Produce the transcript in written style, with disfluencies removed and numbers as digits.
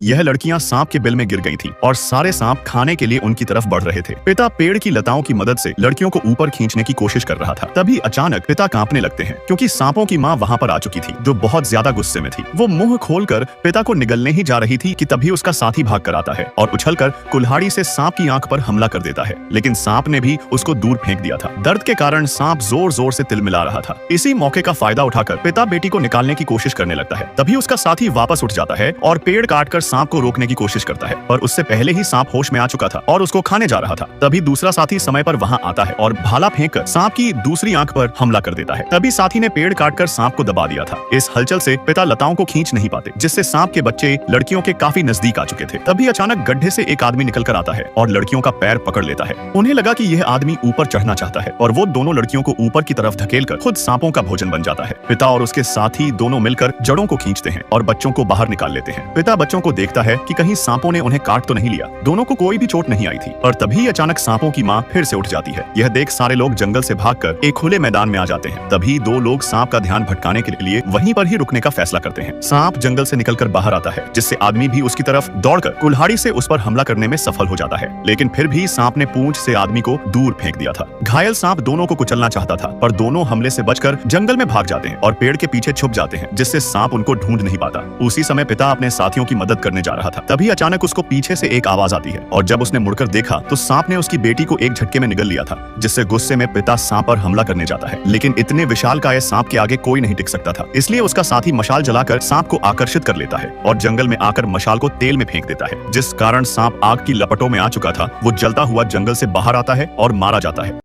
यह लड़कियां सांप के बिल में गिर गई थीं और सारे सांप खाने के लिए उनकी तरफ बढ़ रहे थे। पिता पेड़ की लताओं की मदद से लड़कियों को ऊपर खींचने की कोशिश कर रहा था। तभी अचानक पिता कांपने लगते हैं क्योंकि सांपों की माँ वहाँ पर आ चुकी थी, जो बहुत ज्यादा गुस्से में थी। वो मुंह खोलकर पिता को निगलने ही जा रही थी कि तभी उसका साथी भाग कर आता है और उछलकर कुल्हाड़ी से सांप की आंख पर हमला कर देता है, लेकिन सांप ने भी उसको दूर फेंक दिया था। दर्द के कारण सांप जोर जोर से तिलमिला रहा था। इसी मौके का फायदा उठाकर पिता बेटी को निकालने की कोशिश करने लगता है। तभी उसका साथी वापस उठ जाता है और पेड़ काटकर सांप को रोकने की कोशिश करता है, पर उससे पहले ही सांप होश में आ चुका था और उसको खाने जा रहा था। तभी दूसरा साथी समय पर वहां आता है और भाला फेंककर सांप की दूसरी आंख पर हमला कर देता है। तभी साथी ने पेड़ काटकर सांप को दबा दिया था। इस हलचल से पिता लताओं को खींच नहीं पाते, जिससे सांप के बच्चे लड़कियों के काफी नजदीक आ चुके थे। तभी अचानक गड्ढे से एक आदमी निकल कर आता है और लड़कियों का पैर पकड़ लेता है। उन्हें लगा कि यह आदमी ऊपर चढ़ना चाहता है और वो दोनों लड़कियों को ऊपर की तरफ धकेलकर खुद सांपों का भोजन बन जाता है। पिता और उसके साथी दोनों मिलकर जड़ों को खींचते हैं और बच्चों को बाहर निकाल लेते हैं। पिता बच्चों को देखता है कि कहीं सांपों ने उन्हें काट तो नहीं लिया। दोनों को कोई भी चोट नहीं आई थी, और तभी अचानक सांपों की माँ फिर से उठ जाती है। यह देख सारे लोग जंगल से भागकर एक खुले मैदान में आ जाते हैं। तभी दो लोग सांप का ध्यान भटकाने के लिए वहीं पर ही रुकने का फैसला करते हैं। सांप जंगल से निकलकर बाहर आता है, जिससे आदमी भी उसकी तरफ दौड़कर कुल्हाड़ी से उस पर हमला करने में सफल हो जाता है, लेकिन फिर भी सांप ने पूंछ से आदमी को दूर फेंक दिया था। घायल सांप दोनों को कुचलना चाहता था, पर दोनों हमले से बचकर जंगल में भाग जाते हैं और पेड़ के पीछे छुप जाते हैं, जिससे सांप उनको ढूंढ नहीं पाता। उसी समय पिता अपने साथियों की मदद करने जा रहा था। तभी अचानक उसको पीछे से एक आवाज आती है और जब उसने मुड़कर देखा तो सांप ने उसकी बेटी को एक झटके में निगल लिया था, जिससे गुस्से में पिता सांप पर हमला करने जाता है, लेकिन इतने विशालकाय सांप के आगे कोई नहीं टिक सकता था। इसलिए उसका साथी मशाल जलाकर सांप को आकर्षित कर लेता है और जंगल में आकर मशाल को तेल में फेंक देता है, जिस कारण सांप आग की लपटों में आ चुका था। वो जलता हुआ जंगल से बाहर आता है और मारा जाता है।